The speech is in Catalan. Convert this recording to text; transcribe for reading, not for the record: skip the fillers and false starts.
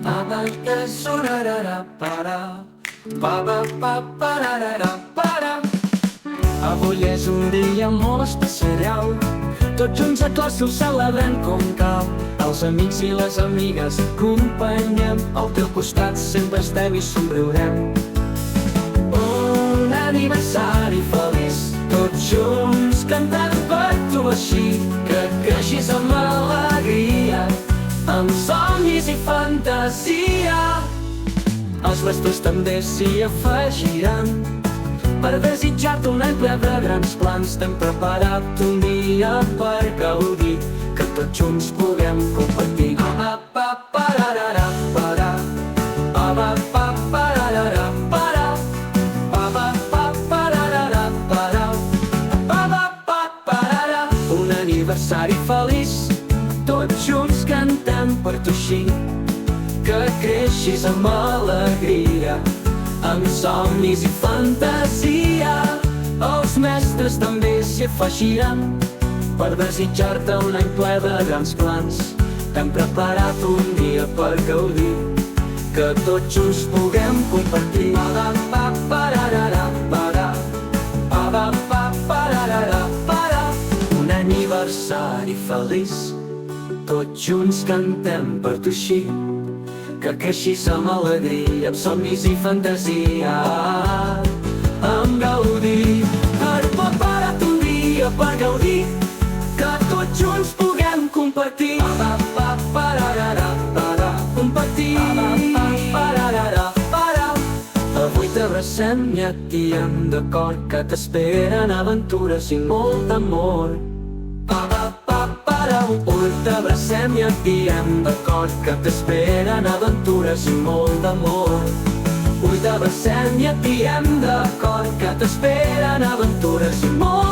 Abata sonarà para, pa pa pa pararà para. Avui és un dia molt especial, tots junts a classe ho celebrem com cal. Els amics i les amigues acompanyem, al teu costat sempre estem i somriurem. Un aniversari feliç, tots junts cantant per tu així, que creixis amb alegria, amb somnis i fantasia. Els mestres també s'hi afegiran per desitjar-te un any ple de grans plans. T'hem preparat un dia per gaudir, que tots junts puguem compartir. Pa pa pararà para, pa pa pa pararà para, pa pa pa pararà para, pa pa pa pararà. Un aniversari feliç, tots junts cantem per tu així, que creixis amb alegria, amb somnis i fantasia. Els mestres també s'hi afegiran per desitjar-te un any ple de grans plans. T'hem preparat un dia per gaudir, que tots junts puguem compartir. Pa pa pararà para, pa pa pararà para. Un aniversari feliç, tots junts cantem per tu així, que creixis amb alegria, amb somnis i fantasia, amb gaudir. Hem preparat un dia per gaudir, que tots junts puguem compartir. Pa pa pararà para, compartir. Pa pararà para. Avui t'abracem i et diem d'acord que t'esperen aventures i molt amor. Pa pa para. Avui t'abracem i et diem d'acord que t'esperen aventures i molt amor. Avui t'abracem i et diem d'acord que t'esperen aventures i molt